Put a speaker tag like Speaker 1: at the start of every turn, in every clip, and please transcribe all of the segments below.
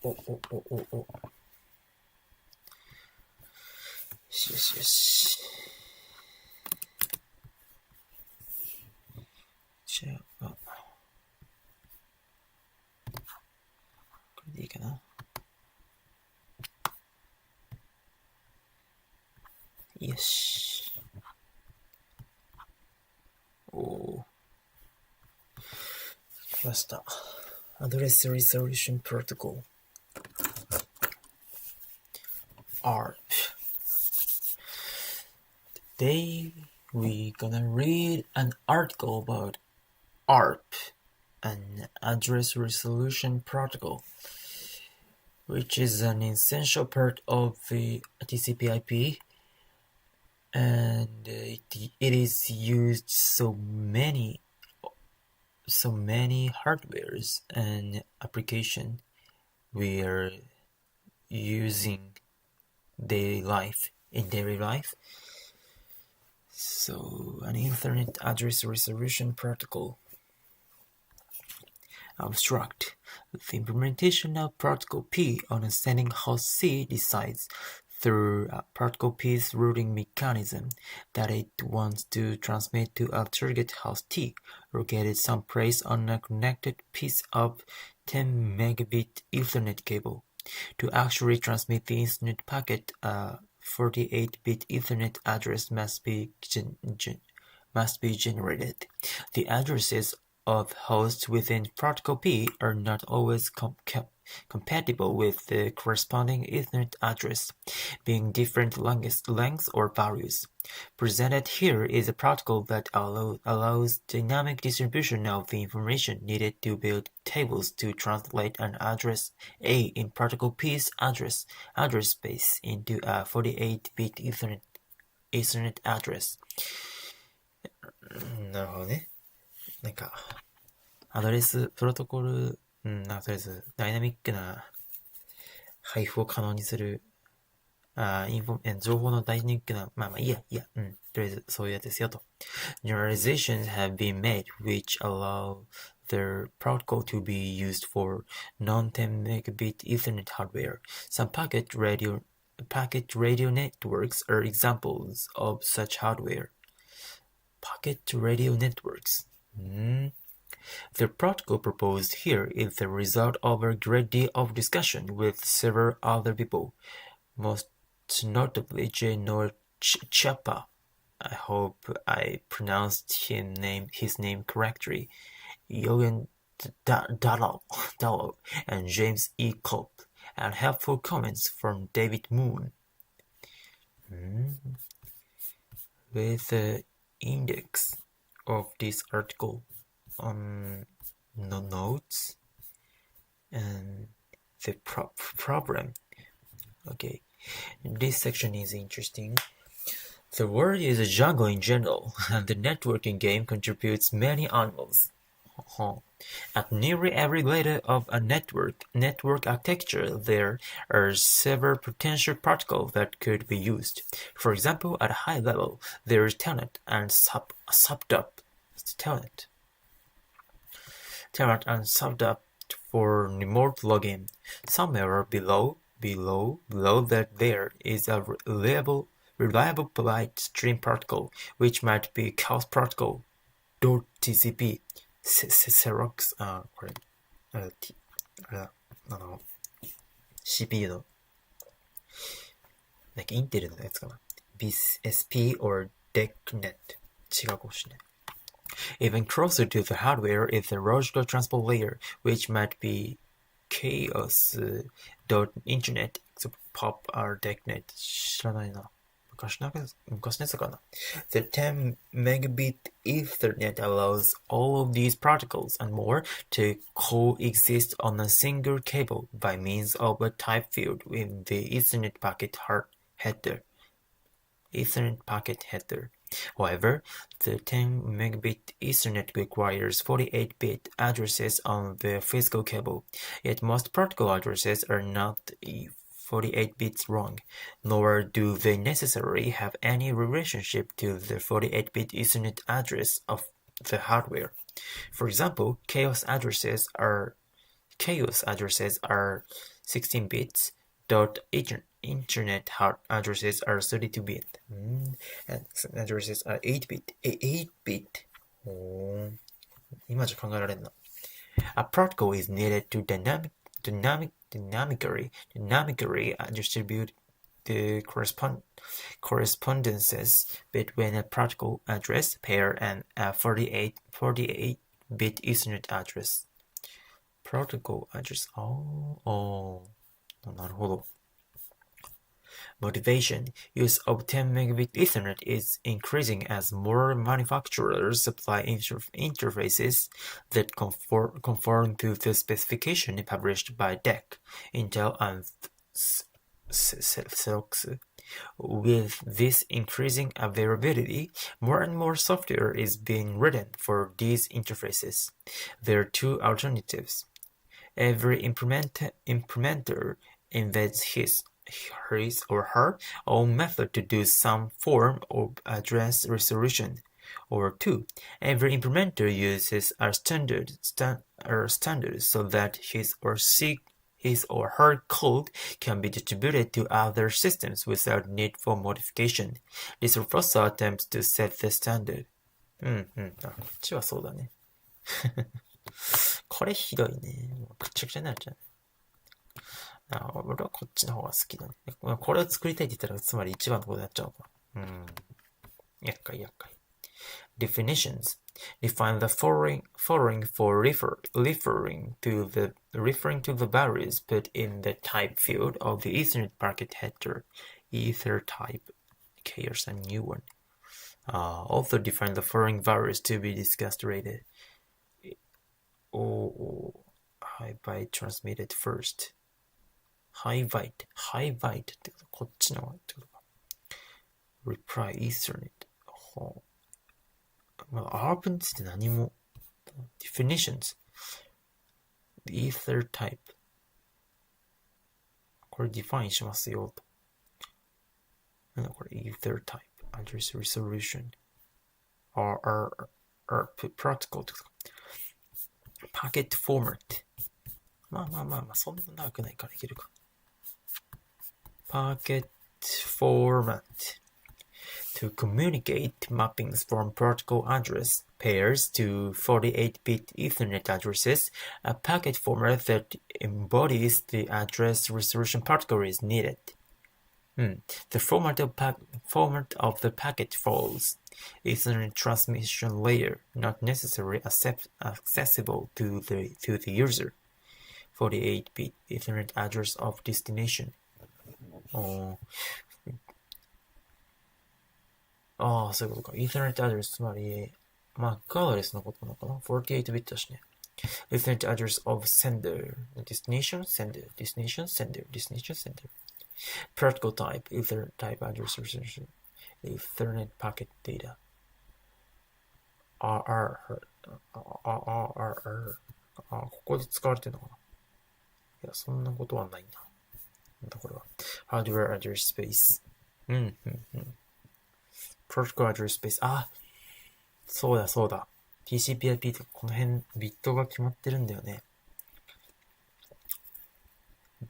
Speaker 1: お。よしよしよし。じゃあ、これでいいかな。よし。来ました。Address Resolution Protocol ARP. Today we're gonna read an article about ARP, an Address Resolution Protocol, which is an essential part of the TCP/IP, and it is used so many hardwares and application we are using in daily life. So an Internet Address Resolution Protocol. Abstract. The implementation of Protocol P on a sending host C decides through Protocol P's routing mechanism that it wants to transmit to a target host T located someplace on a connected piece of 10 megabit Ethernet cable. To actually transmit the Ethernet packet, a 48-bit Ethernet address must be generated. The addresses of hosts within Protocol P are not always compatible with the corresponding Ethernet address, being different lengths or values. Presented here is a protocol that allows dynamic distribution of the information needed to build tables to translate an address A in Protocol P's address space into a 48-bit Ethernet address. なるほどね。なんか、アドレス、プロトコル、とりあえず、ダイナミックな配布を可能にする、情報のダイナミックな、いいや、とりあえず、そういうやつですよと。Generalizations have been made which allow the protocol to be used for non-10 megabit Ethernet hardware. Some packet radio networks are examples of such hardware. Packet radio networks. The protocol proposed here is the result of a great deal of discussion with several other people, most notably J. Noor Chapa. I hope I pronounced his name correctly. Yogan Dallow and James E. Culp, and helpful comments from David Moon. With the index of this article on the notes and the problem. Okay, this section is interesting. The world is a jungle in general, and the networking game contributes many animals. At nearly every layer of a network architecture, there are several potential protocols that could be used. For example, at a high level, there is telnet and subnet for remote login. Somewhere below that there is a reliable byte stream protocol, which might be Chaos Protocol, .tcp, Xerox, これ、CPU の、なんかインテルのやつかな。BSP or DECnet. 違うかもしれない。Even closer to the hardware is the logical transport layer, which might be chaos.internet, pop or DECnet. 知らないな。昔のやつかな。The 10 megabit Ethernet allows all of these protocols and more to coexist on a single cable by means of a type field in the Ethernet packet header. However, the 10 megabit Ethernet requires 48-bit addresses on the physical cable, yet most protocol addresses are not 48 bits long, nor do they necessarily have any relationship to the 48-bit Ethernet address of the hardware. For example, chaos addresses are
Speaker 2: chaos addresses are 16 bits, internet addresses are 32 bit, and addresses are 8 bit. 8 bit. 今じゃ考えられんな。A protocol is needed to dynamically distribute the correspondences between a protocol address pair and a 48-bit Ethernet address. Protocol address. なるほど。Motivation. Use of 10 megabit Ethernet is increasing as more manufacturers supply interfaces that conform to the specification published by DEC, Intel, and Xerox. With this increasing availability, more and more software is being written for these interfaces. There are two alternatives. Every implementer embeds his or her own method to do some form of address resolution. Or 2. Every implementer uses a standard so that his or her code can be distributed to other systems without need for modification. This also attempts to set the standard. こっちはそうだね。これひどいね。もうぐちゃぐちゃになっちゃう。俺はこっちの方が好きだね。これを作りたいって言ったら、つまり一番のことになっちゃうのか。厄介。Definitions. Define the following for referring to the values put in the type field of the Ethernet packet header. Ether type. Okay, here's a new one. Also define the following values to be discussed later. High byte transmitted first. High byte ってこっちのってことか。Reply Ethernet. ARP について何も。Definitions. Ether type. これ define しますよと。なんだこれ Ether type. Address resolution. RFC826 protocol ってことか。Packet format. まあ、そんな長くないからいけるか。Packet format. To communicate mappings from protocol address pairs to 48-bit Ethernet addresses, a packet format that embodies the address resolution protocol is needed. The format of the packet follows. Ethernet transmission layer, not necessarily accessible to the user. 48-bit Ethernet address of destination. そういうことか。Ethernet address つまり Mac アドレスのことなのかな ?48-bit だしね。Ethernet address of sender. Destination sender. Protocol type. Ethernet type address resolution. Ethernet packet data. RR. ここで使われてるのかな。いや、そんなことはないな。なんだこれは。Hardware address space. Protocol address space. そうだ。TCP/IP とかこの辺ビットが決まってるんだよね。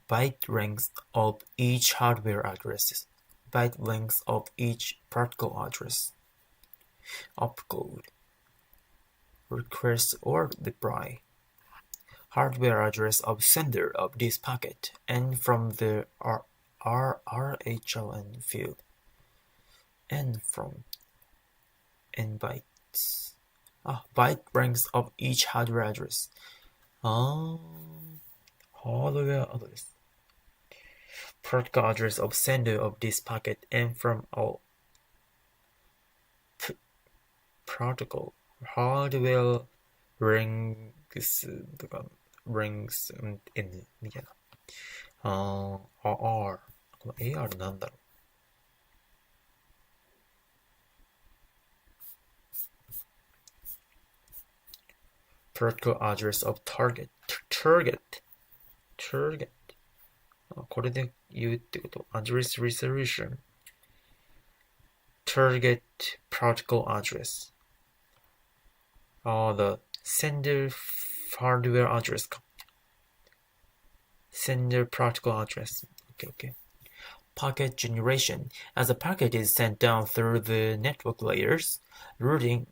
Speaker 2: Byte length of each hardware address. Byte length of each protocol address. Opcode. Request or reply. Hardware address of sender of this packet and from the RHLN field. And from n bytes. Byte length of each hardware address. Hardware address. Protocol address of sender of this packet and from all protocol. Hardware lengths とか lengths n みたいな。この AR なんだろう。Protocol address of target. これで言うってこと。Address resolution. Target protocol address. The sender hardware address か。
Speaker 1: Sender protocol address. Okay. Packet generation. As a packet is sent down through the network layers, routing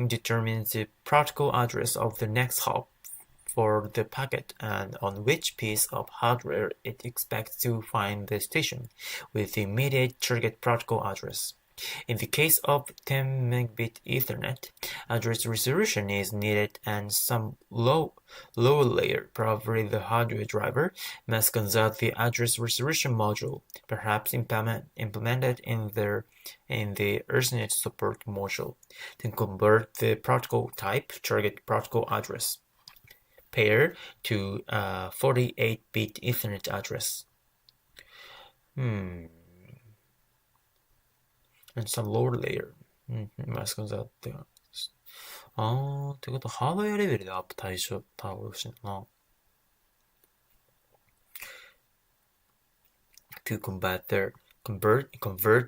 Speaker 1: determines the protocol address of the next hop for the packet and on which piece of hardware it expects to find the station, with the immediate target protocol address. In the case of 10 megabit Ethernet, address resolution is needed and some lower layer, probably the hardware driver, must consult the address resolution module, perhaps implemented in the Ethernet support module, then convert the protocol type, target protocol address, pair to a 48-bit Ethernet address. And some lower layer. must consult theってことはハードウェアレベルでアップ対象してんだな。To convert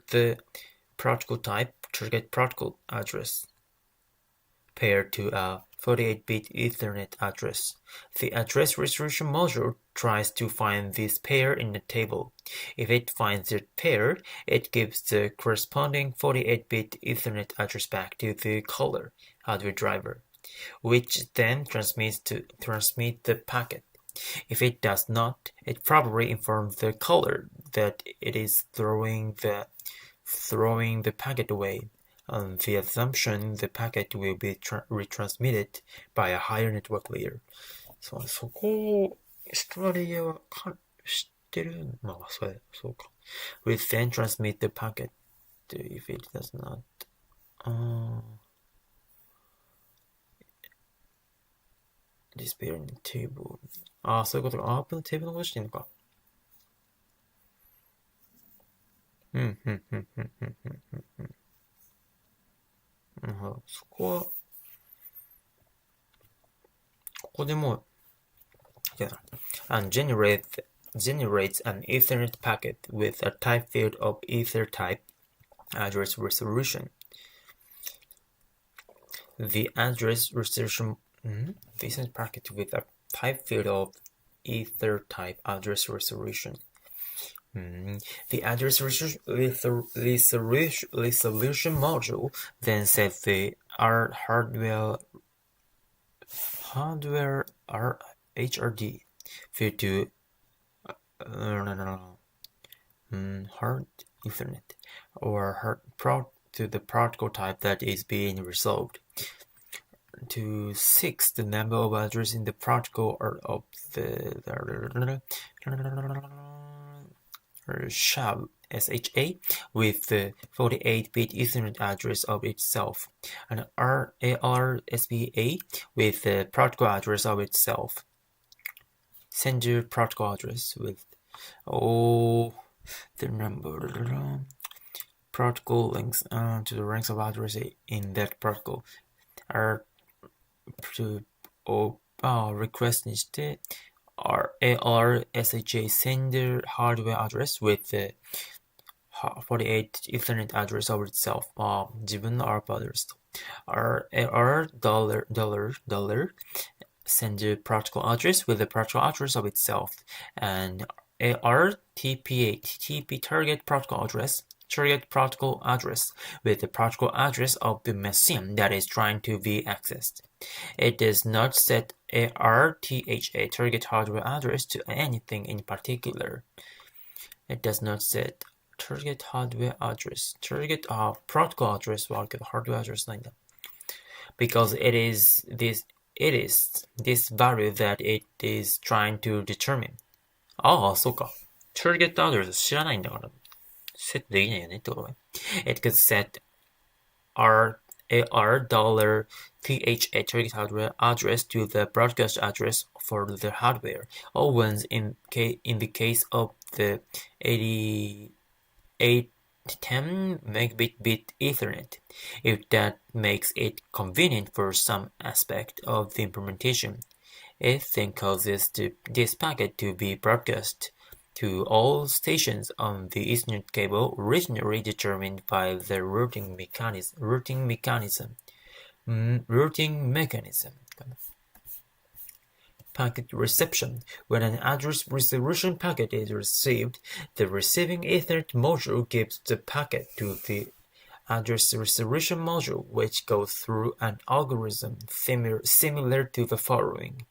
Speaker 1: the protocol type target protocol address paired to a 48-bit Ethernet address. The address resolution module tries to find this pair in the table. If it finds the pair, it gives the corresponding 48-bit Ethernet address back to the caller hardware driver, which then transmits the packet. If it does not, it probably informs the caller that it is throwing the packet away, on the assumption the packet will be retransmitted by a higher network layer. そこを下のレイヤーは知ってる。まあ、そうか。Will then transmit the packet if it does not. Display in the table. そういうことか。ARP のテーブル残してんのか。そこは、ここでもう、and generates an Ethernet packet with a type field of Ether type address resolution. The address resolution, the Ethernet packet with a type field of Ether type address resolution. The address resolution module then sets the hardware HRD field to hard Ethernet or to the protocol type that is being resolved. To 6, the number of addresses in the protocol or of the SHA with the 48-bit Ethernet address of itself, and RFC826 with the protocol address of itself. Sender protocol address with the number protocol links to the ranks of addresses in that protocol are to request にして RFC8 sender hardware address with the 48 Ethernet address of itself. 自分の ARP アドレスと $$ sender protocol address with the protocol address of itself, and TP target protocol address with the protocol address of the machine that is trying to be accessed. It does not set RFC8 target hardware address to anything in particular. It does not set target hardware address. protocol address はあるけど hardware address ないんだ。Because it is this value that it is trying to determine. そうか。target address 知らないんだから。セットできないよねってことね。It could set $THA target hardware address to the broadcast address for the hardware, always in the case of the 10 megabit Ethernet, if that makes it convenient for some aspect of the implementation. It then causes this packet to be broadcast to all stations on the Ethernet cable originally determined by the routing mechanism.
Speaker 2: packet reception. When an address resolution packet is received, the receiving Ethernet module gives the packet to the address resolution module, which goes through an algorithm similar to the following.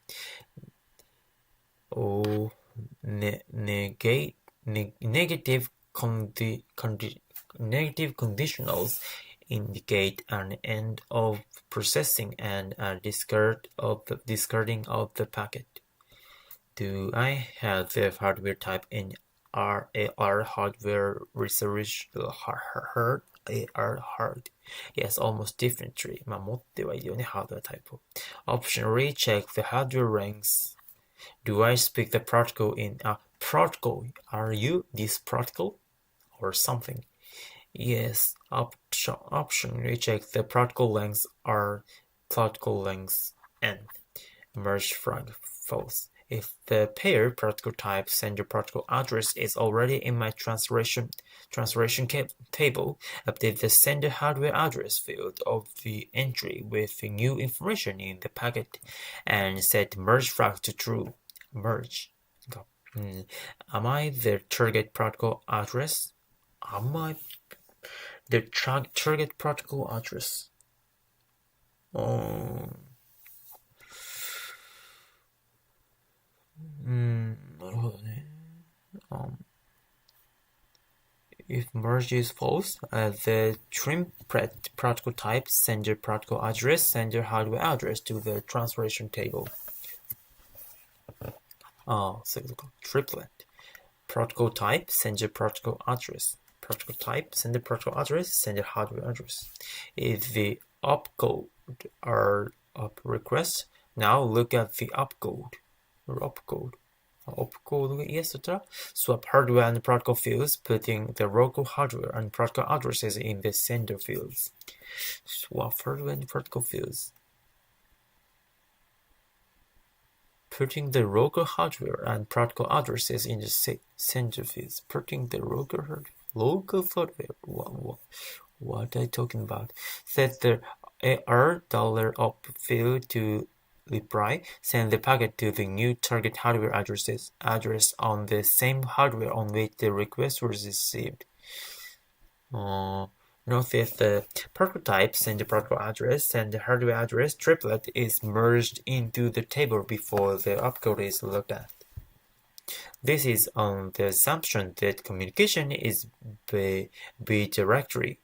Speaker 2: Negative conditionals indicate an end of processing and a discarding of the packet. Do I have the hardware type in RAR hardware research AR hard? Yes, almost definitely. まあ持ってはいるよね、ハードウェアタイプを。Optionally check the hardware ranks. Do I speak the protocol in protocol? Are you this protocol? Or something? Yes, optionally check the protocol lengths are protocol lengths n. Merge flag false. If the pair protocol type sender protocol address is already in my translation table, update the sender hardware address field of the entry with the new information in the packet and set merge flag to true. Merge. Am I the target protocol address? Am I the target protocol address? なるほどね。If merge is false, the trim protocol type sender protocol address sender hardware address to the translation table. そういうことか。Triplet. Protocol type sender protocol address. Protocol type sender protocol address sender hardware address. If the opcode are up request, now look at the opcode. Opcode yes とったら swap hardware and protocol fields, putting the local hardware and protocol addresses in the sender fields. Swap hardware and protocol fields. Putting the local hardware and protocol addresses in the sender fields. Putting the local hardware. What are you talking about? Set the $op field to reply. Send the packet to the new target hardware address on the same hardware on which the request was received. Note that the protocol type, sender protocol address, and the hardware address triplet is merged into the table before the opcode is looked at. This is on the assumption that communication is bidirectional.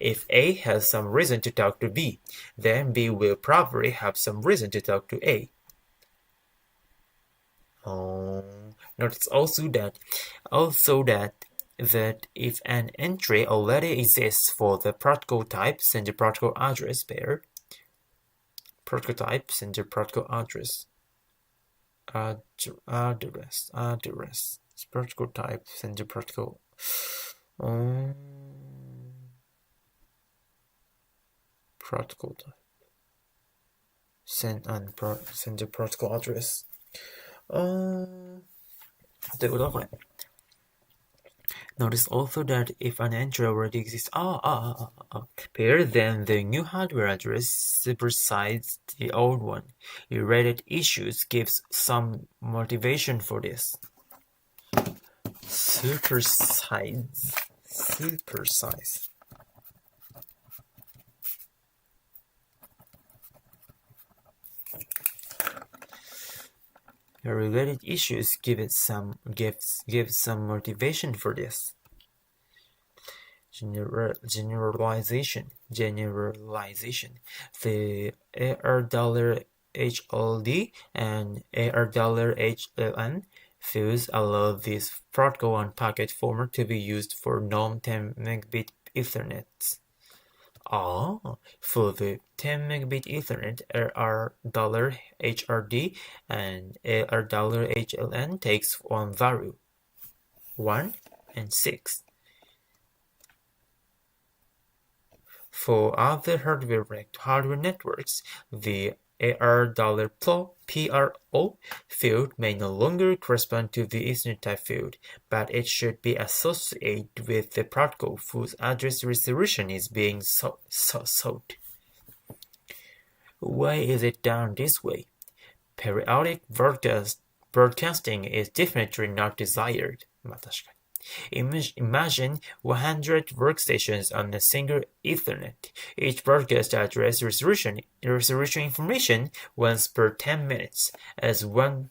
Speaker 2: If A has some reason to talk to B, then B will probably have some reason to talk to A. Notice also that if an entry already exists for the protocol type sender protocol address pair, protocol type sender protocol address protocol type sender protocol protocol type sender protocol address ということはこれ。Notice also that if an entry already exists pair, then the new hardware address supersedes the old one. Related issues gives some motivation for this. Supersize. The related issues give some motivation for this. Generalization. The $HLD and $HLN fields allow this protocol and packet format to be used for non-10 megabit Ethernet. For the 10 megabit Ethernet, $HRD and $HLN takes one value, 1 and 6. For other hardware networks, the $PRO field may no longer correspond to the Ethernet type field, but it should be associated with the protocol whose address resolution is being sought. Why is it done this way? Periodic broadcasting is definitely not desired. まあ確かに。Imagine 100 workstations on a single Ethernet. Each broadcast address resolution information once per 10 minutes as one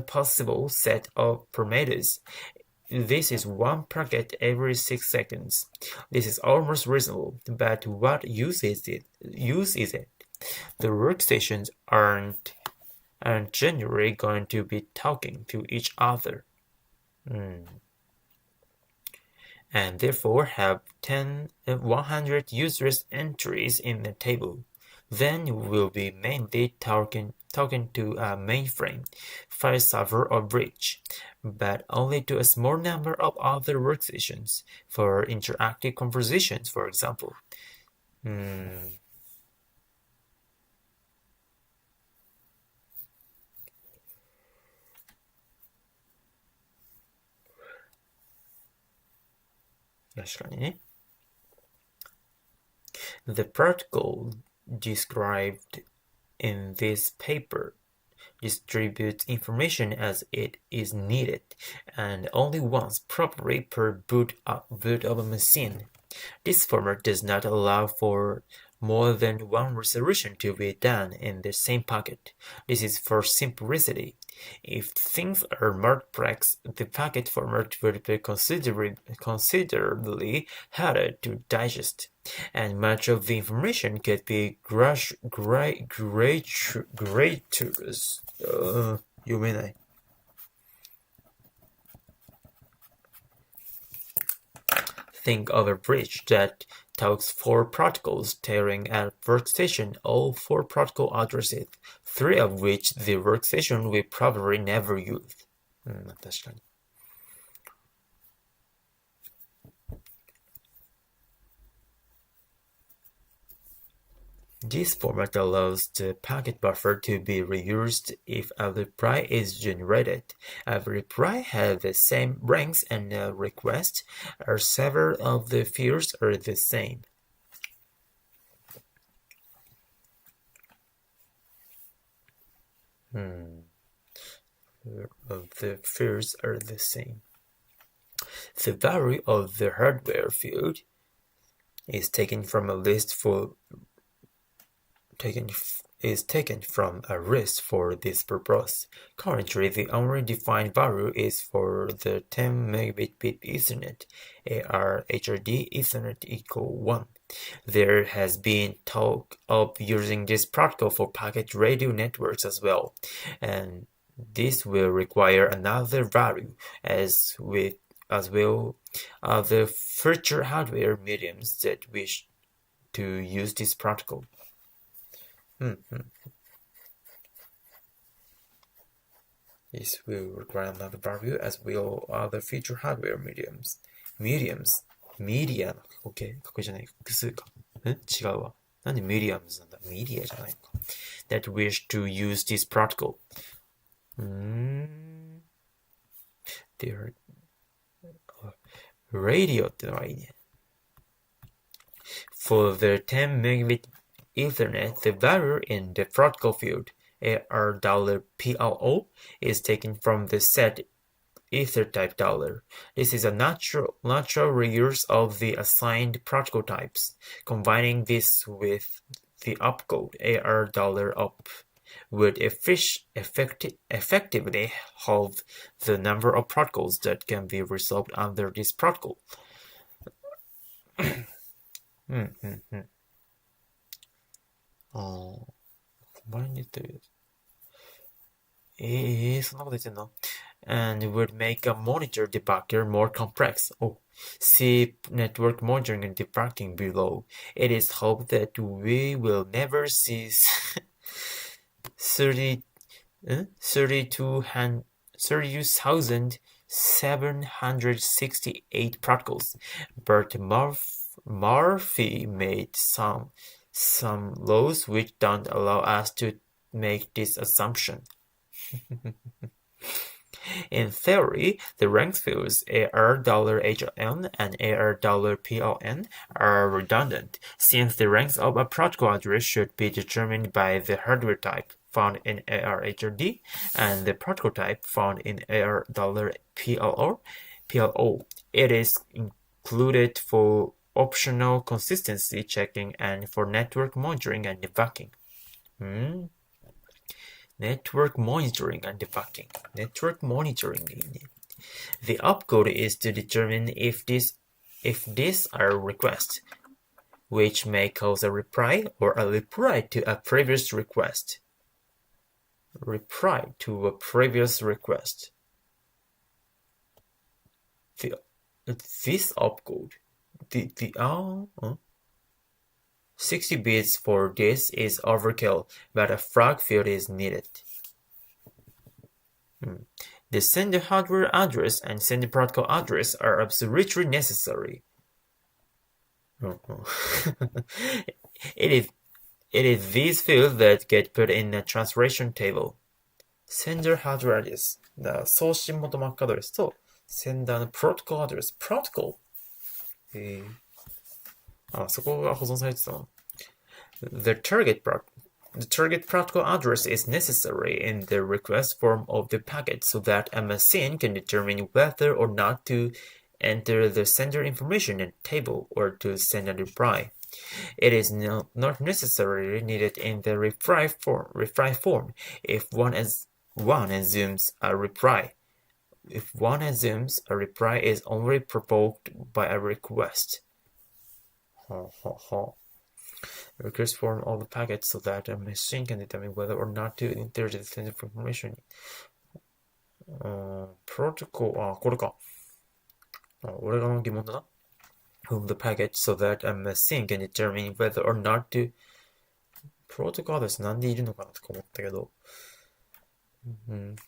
Speaker 2: possible set of parameters. This is one packet every 6 seconds. This is almost reasonable, but what use is it? The workstations aren't generally going to be talking to each other. And therefore have 100 users entries in the table. Then we'll be mainly talking to a mainframe, file server or bridge, but only to a small number of other workstations for interactive conversations, for example. 確かにね。The protocol described in this paper distributes information as it is needed and only once properly per boot of a machine. This format does not allow for more than one resolution to be done in the same packet. This is for simplicity. If things are more complex, the packet format would be considerably harder to digest, and much of the information could be gratuitous. 読めない。Think of a bridge that talks 4 protocols staring at a workstation, all 4 protocol addresses, 3 of which the workstation will probably never use. 確かに。This format allows the packet buffer to be reused if a reply is generated. A reply has the same ranks and a request, or several of the fields are the same. The fields are the same. The value of the hardware field is taken from a list for this purpose. Currently, the only defined value is for the 10 megabit Ethernet, HRD Ethernet equal 1. There has been talk of using this protocol for packet radio networks as well, and this will require another value as well as the future hardware mediums that wish to use this protocol. This will require another value as will other future hardware mediums. Media ここじゃない。複数か。違うわ。なんで mediums なんだ media じゃないのか。That wish to use this protocol. Radio ってのはいいね。For the 10 megabit Ethernet, the value in the protocol field, $PLO, is taken from the set ethertype $. This is a natural reuse of the assigned protocol types. Combining this with the opcode $up would effectively halve the number of protocols that can be resolved under this protocol. 前に言ったよ。そんなこと言ってんの And would make a monitor debugger more complex. See network monitoring and debugging below. It is hoped that we will never see 30,768 protocols, but Murphy made some laws which don't allow us to make this assumption. In theory, the rank fields $HLN and $PLN are redundant, since the ranks of a protocol address should be determined by the hardware type. found in ARHRD and the protocol type found in AR$PLO. It is included for optional consistency checking and for network monitoring and debugging. Network monitoring and debugging. Network monitoring. The opcode is to determine if these are requests, which may cause a reply or a reply to a previous request. Reply to a previous request. This opcode, 60 bits for this is overkill, but a flag field is needed. The sender hardware address and sender protocol address are absolutely necessary. It is these fields that get put in a translation table. Sender hardware address, 送信元 MAC アドレスと sender の protocol アドレス、protocol? そこが保存されてたの。The target protocol address is necessary in the request form of the packet so that a machine can determine whether or not to enter the sender information in a table or to send a reply. It is not necessarily needed in the reply form if one assumes a reply. If one assumes a reply is only provoked by a request. Request form of the packet so that a machine can determine whether or not to enter the sender information. Protocol これか。俺がの疑問だな。Of the packet so that a machine can determine whether or not to protocol です。なんでいるのかなとか思ったけど。こ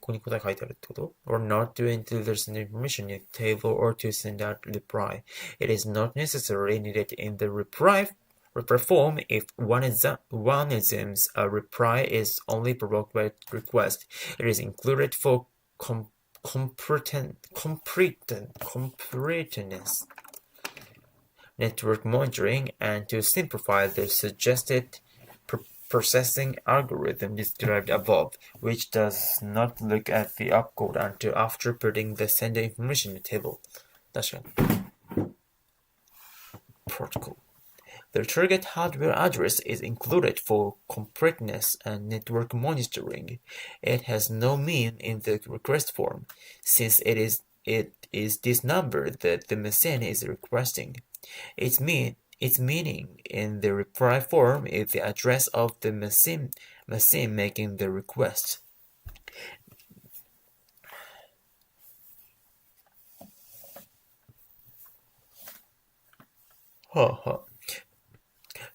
Speaker 2: こに答え書いてあるってこと ?or not to enter the sender information in a table or to send out reply. It is not necessarily needed in the reply form if one assumes a reply is only provoked by request. It is included for completeness, network monitoring, and to simplify the suggested processing algorithm described above, which does not look at the opcode until after putting the sender information in the table. 確かに。Protocol. The target hardware address is included for completeness and network monitoring. It has no mean in the request form, since it is this number that the machine is requesting. Its meaning in the reply form is the address of the machine making the request.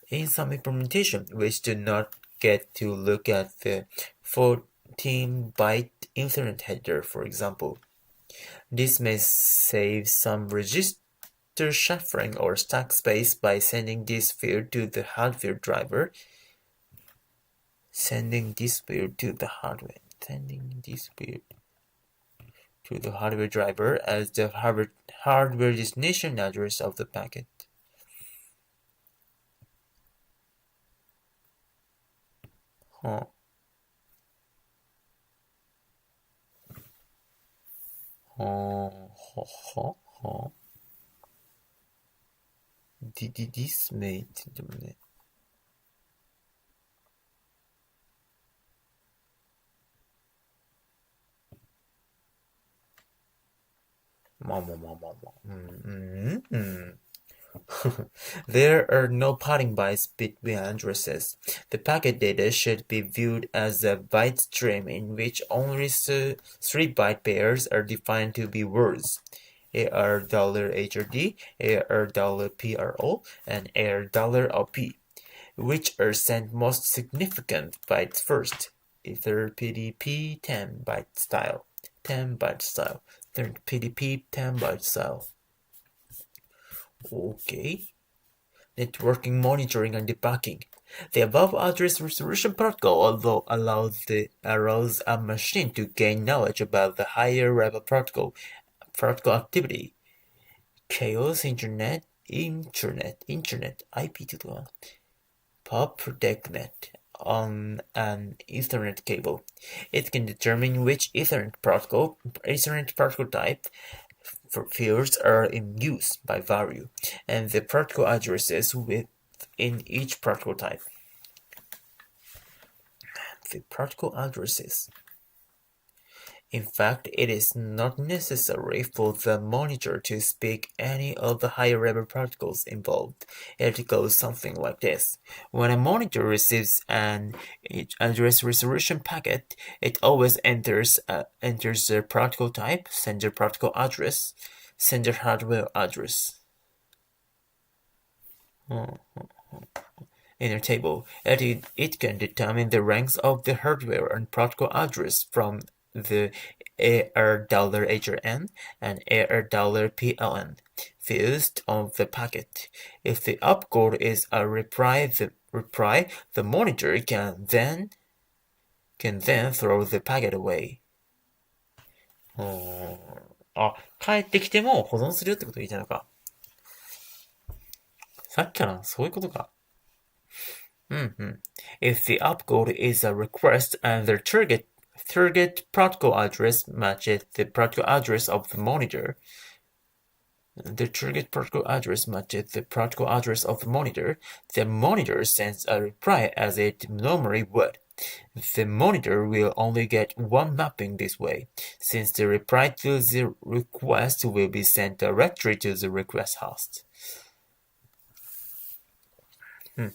Speaker 2: In some implementations, which do not get to look at the 14-byte Ethernet header, for example, this may save some register shuffling or stack space by sending this field to the hardware driver. Sending this field to the hardware driver as the hardware destination address of the packet. This made でもね。まあ。There are no padding bytes between addresses. The packet data should be viewed as a byte stream in which only 3 byte pairs are defined to be words. AR$HRD, AR$PRO, and AR$OP, which are sent most significant bytes first. Either PDP 10-byte style, 10-byte style, then PDP 10-byte style. Okay. Networking monitoring and debugging. The above address resolution protocol allows a machine to gain knowledge about the higher level protocol activity. Chaos Internet, IP とか、PubDecnet, on an Ethernet cable. It can determine which Ethernet protocol type fields are in use by value, and the protocol addresses within each protocol type. The protocol addresses. In fact, it is not necessary for the monitor to speak any of the higher-level protocols involved. It goes something like this. When a monitor receives an address resolution packet, it always enters the protocol type, sender protocol address, sender hardware address. In a table, it can determine the ranks of the hardware and protocol address from the $HRN and $PLN fields of the packet. If the opcode is a reply, the monitor can then throw the packet away. 帰ってきても保存するってこと言いたいのか。さっきからそういうことか。If the opcode is a request and the target protocol address matches the protocol address of the monitor, the monitor sends a reply as it normally would. The monitor will only get one mapping this way, since the reply to the request will be sent directly to the request host. The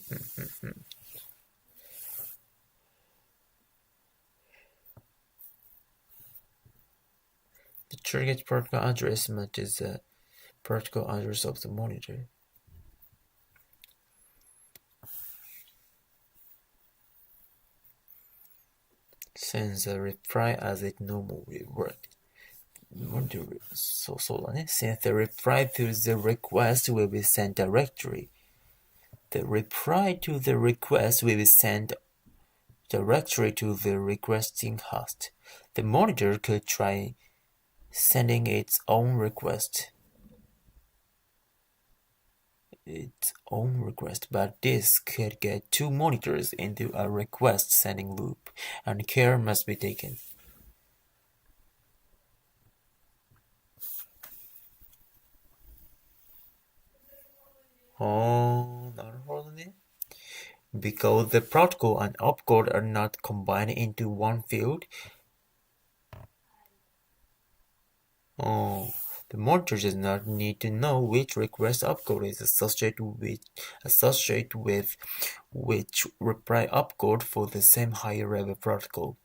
Speaker 2: target protocol address matches the protocol address of the monitor. Sends a reply as it normally would. Since the reply to the request will be sent directly. The reply to the request will be sent directly to the requesting host. The monitor could try sending its own request, but this could get two monitors into a request sending loop, and care must be taken. Because the protocol and opcode are not combined into one field, the monitor does not need to know which request opcode is associated with which reply opcode for the same higher level protocol.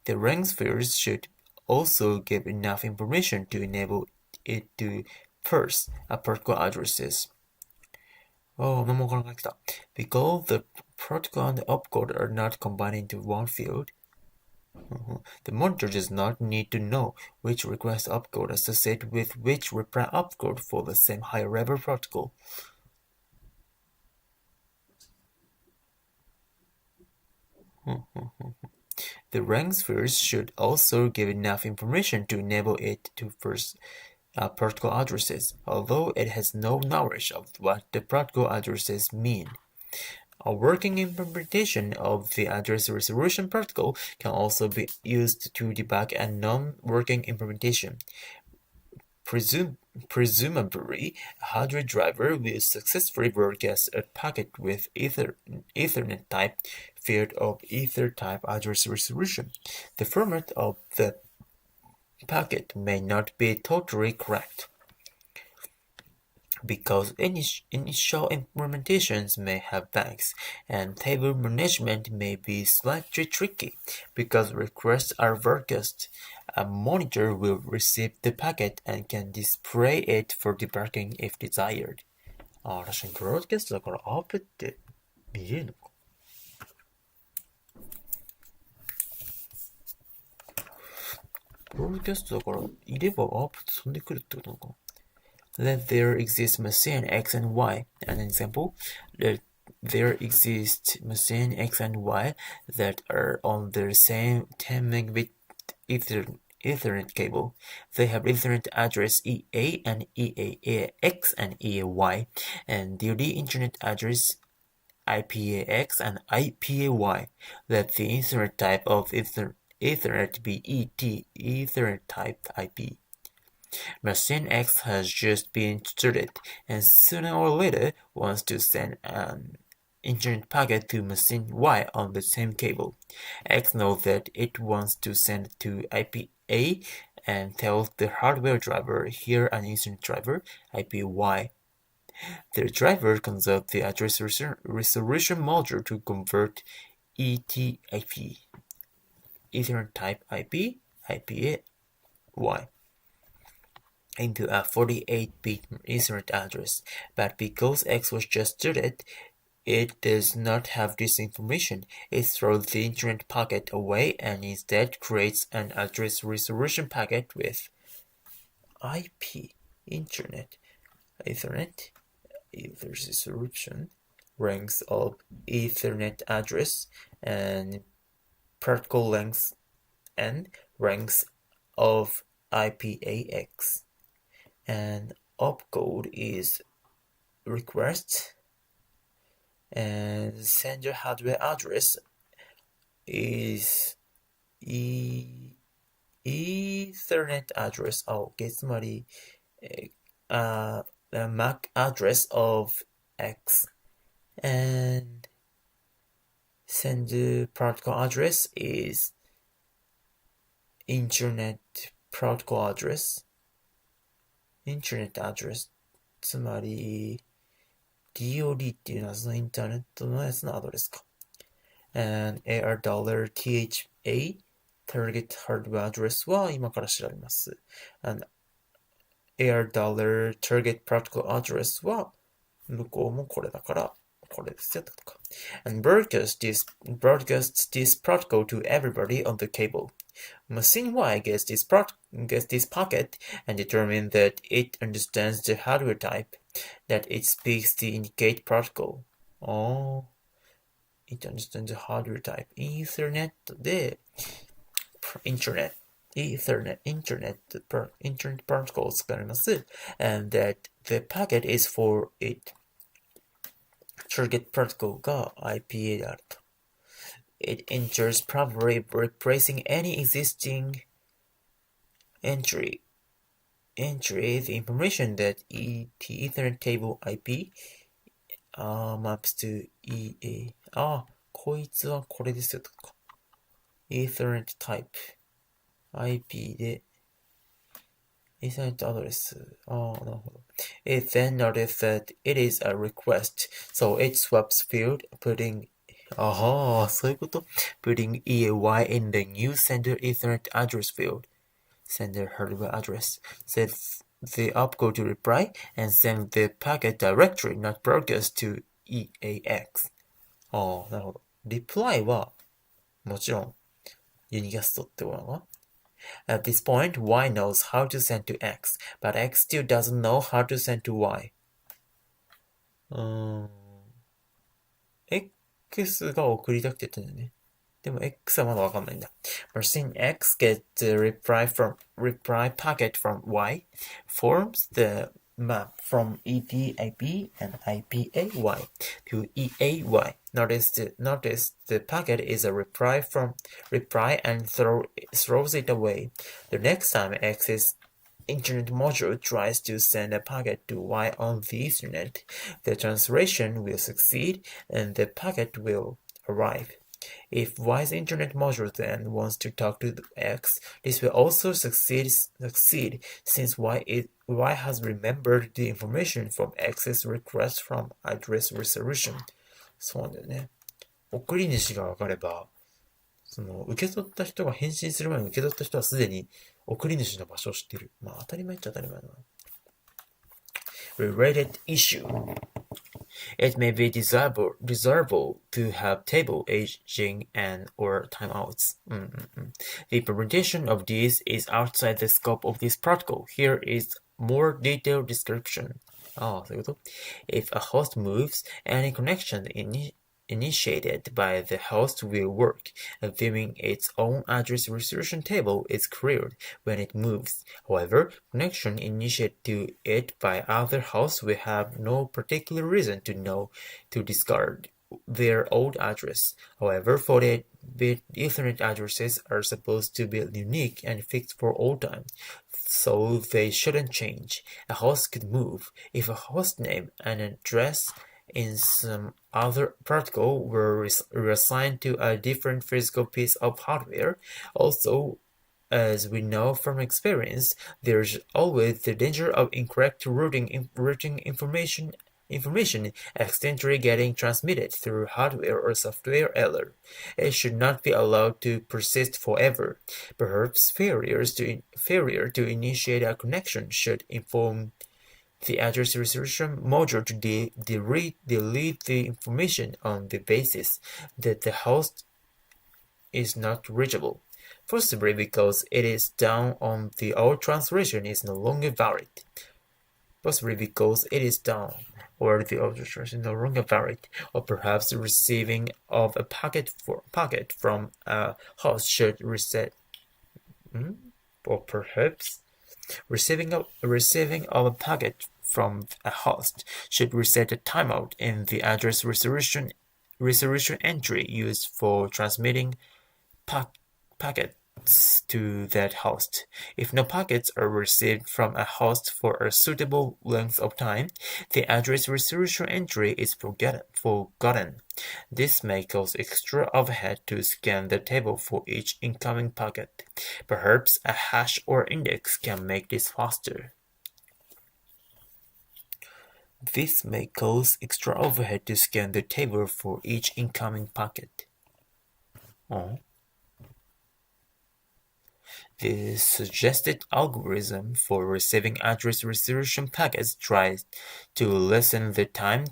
Speaker 2: The rank fields should also give enough information to enable it to parse a protocol addresses. Because the protocol and the opcode are not combined into one field, the monitor does not need to know which request opcode associated with which reply opcode for the same higher level protocol. The rank fields should also give enough information to enable it to parse protocol addresses, although it has no knowledge of what the protocol addresses mean. A working implementation of the address resolution protocol can also be used to debug a non-working implementation. Presumably, a hardware driver will successfully broadcast a packet with Ethernet type field of Ether type address resolution. The format of the packet may not be totally correct, because initial implementations may have bugs, and table management may be slightly tricky. Because requests are broadcast, a monitor will receive the packet and can display it for debugging if desired. 確かにブロードキャストだからアープって見れるのか。ブロードキャストだからいればアープって飛んでくるってことなのかな。Let there exist machine X and Y. An example, let there exist machine X and Y that are on the same 10 megabit Ethernet cable. They have Ethernet address EA and EAX and EAY, and DoD Internet address IPAX and IPAY. Let the Ethernet type of Ethernet be ET, Ethernet type IP. Machine X has just been started, and sooner or later wants to send an internet packet to machine Y on the same cable. X knows that it wants to send to IP A and tells the hardware driver, here an Ethernet driver, IP Y. The driver consults the address resolution module to convert ETIP, Ethernet type IP, IPA Y, into a 48-bit Ethernet address, but because X was just started, it does not have this information. It throws the internet packet away and instead creates an address resolution packet with IP, Internet, Ethernet, resolution, ranks of Ethernet address, and protocol length, and ranks of IPAX. And opcode is request, and sender hardware address is Ethernet address. Okay, つまり、the MAC address of X, and sender protocol address is Internet protocol address. Internet address つまり DOD っていうのはそのインターネットのやつのアドレスか。And AR$THA target hardware address は今から調べます。And AR$ target protocol address は向こうもこれだからこれですよってことか。And broadcasts this protocol to everybody on the cable. Machine Y gets this packet and determines that it understands the hardware type that it speaks to indicate protocol. Oh, it understands the hardware type. Ethernet で Internet protocol を使います。And that the packet is for it. Target protocol が IPA であると。It enters properly replacing any existing entry. The information that Ethernet table IP maps to EA. こいつはこれですよとか。Ethernet type IP で Ethernet address. なるほど。It then noticed that it is a request, so it swaps field, putting そういうこと Putting EAY in the new sender Ethernet address field. Sender hardware address. Sets the opcode to reply and send the packet directory, not broadcast to EAX. なるほど。reply はもちろんユニキャストってことなの？At this point, Y knows how to send to X, but X still doesn't know how to send to Y. X が送りたくて言ってんだよね。でも X はまだわかんないんだ。Machine X gets the reply packet from Y, forms the map from ETIP and IPAY to EAY. Notice the packet is a reply and throws it away. The next time X's Internet module tries to send a packet to Y on the Ethernet, the translation will succeed and the packet will arrive. If Y's Internet module then wants to talk to X, this will also succeed since Y has remembered the information from X's request from address resolution. そうなんだよね。送り主が分かれば、その受け取った人が返信する前に受け取った人はすでに送り主の場所を知っている。当たり前っちゃ当たり前だな。Related issue. It may be desirable to have table aging and or timeouts. The implementation of these is outside the scope of this protocol. Here is more detailed description. そういうこと? If a host moves, any connection initiated by the host will work, assuming its own address resolution table is cleared when it moves. However, connection initiated to it by other hosts will have no particular reason to discard their old address. However, 48-bit Ethernet addresses are supposed to be unique and fixed for all time, so they shouldn't change. A host could move if a host name and address in some other protocol were reassigned to a different physical piece of hardware. Also, as we know from experience, there's always the danger of incorrect routing information accidentally getting transmitted through hardware or software error. It should not be allowed to persist forever. Perhaps failure to initiate a connection should inform the address resolution module to delete the information on the basis that the host is not reachable, possibly because it is down on the old translation is no longer valid. Possibly because it is down, or the old translation is no longer valid, or perhaps the receiving of a packet from a host should reset. Or perhaps receiving of a packet from a host should reset a timeout in the address resolution entry used for transmitting packets to that host. If no packets are received from a host for a suitable length of time, the address resolution entry is forgotten. This may cause extra overhead to scan the table for each incoming packet. Perhaps a hash or index can make this faster. This may cause extra overhead to scan the table for each incoming packet. The suggested algorithm for receiving address resolution packets tries to lessen the time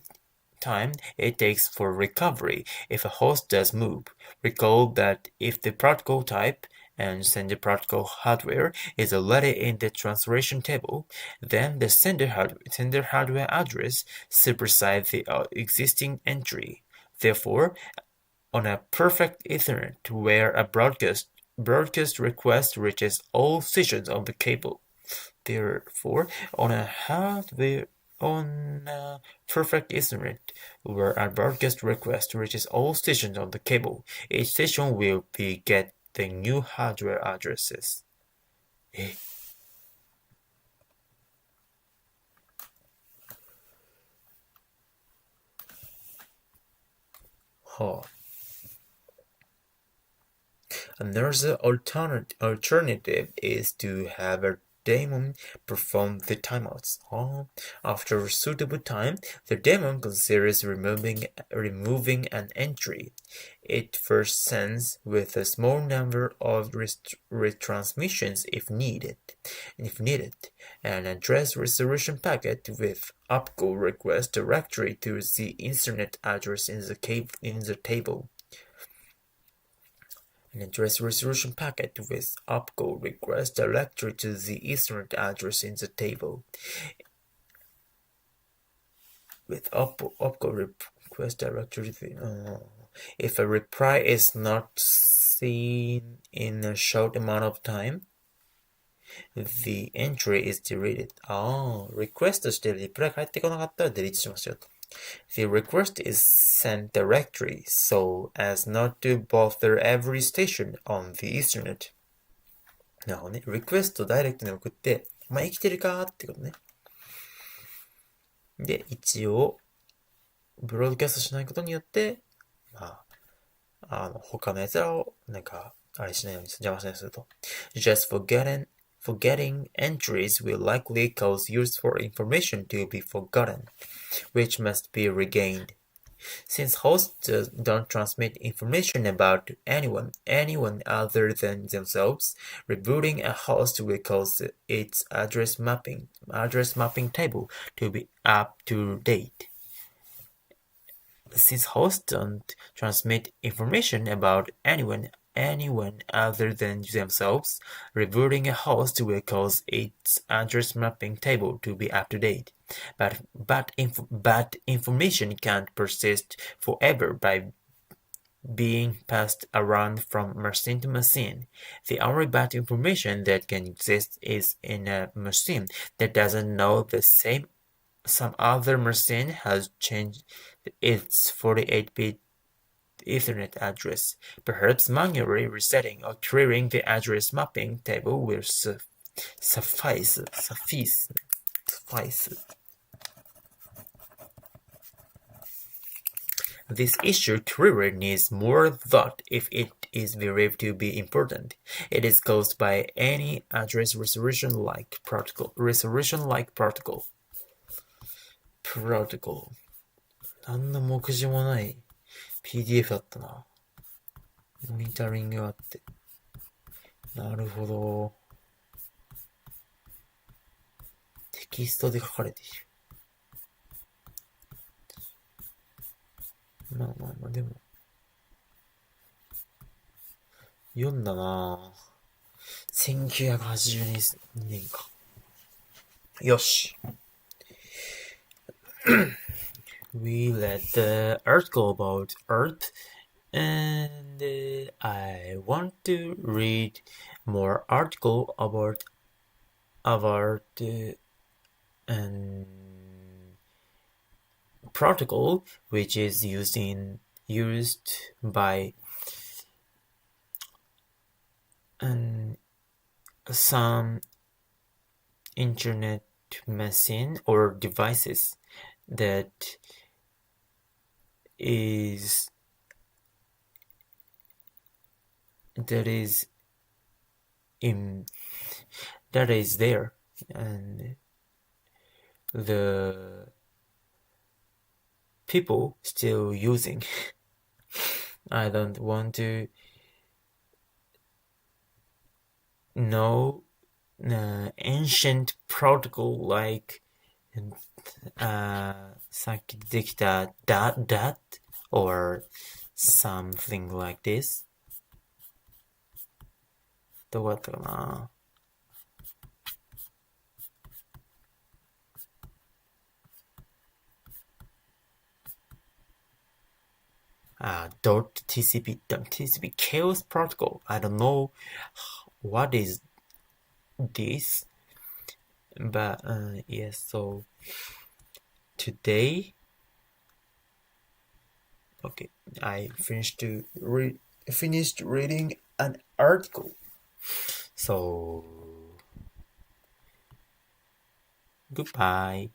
Speaker 2: it takes for recovery if a host does move. Recall that if the protocol type and sender protocol hardware is already in the translation table, then the sender hardware address supersedes the existing entry. Therefore, on a perfect Ethernet where a broadcast request reaches all stations of the cable. Therefore, on a perfect Ethernet where a broadcast request reaches all stations of the cable, each station will get the new hardware addresses. Another alternative is to have a daemon perform the timeouts. After a suitable time, the daemon considers removing an entry. It first sends with a small number of retransmissions if needed, an address resolution packet with opcode request directory to the Ethernet address in the table. An address resolution packet with opcode request directory to the Ethernet address in the table. With opcode request directory, if a reply is not seen in a short amount of time, the entry is deleted. リクエストしてリプライ返ってこなかったらデリートしますよと。The request is sent directly so as not to bother every station on the Ethernet. なるほどね。リクエストダイレクトに送って、生きてるかってことね。で、一応、ブロードキャストしないことによって、他のやつらを、あれしないように、邪魔しないようにすると。Just forgetting entries will likely cause useful information to be forgotten, which must be regained. Since hosts don't transmit information about anyone other than themselves, rebooting a host will cause its address mapping table to be up to date. Since hosts don't transmit information about anyone other than themselves, rebooting a host will cause its address mapping table to be up to date. But information can't persist forever by being passed around from machine to machine. The only bad information that can exist is in a machine that doesn't know the same some other machine has changed its 48-bit Ethernet address. Perhaps manually resetting or clearing the address mapping table will suffice. This issue clearly needs more thought if it is believed to be important. It is caused by any address resolution-like protocol. 何の目次もない PDF だったな。モニタリングがあって。なるほど。テキストで書かれている。まあ、でも。読んだなぁ。1982年か。よし。We read the article about Earth, and I want to read more article about protocol which is used by some internet machine or devices that is there, and the people still using. I don't want to know ancient protocol like さっきできた dot or something like this. どこだったかな.tcp chaos protocol. I don't know what is this, but yes. So today, okay, I finished reading an article. So goodbye.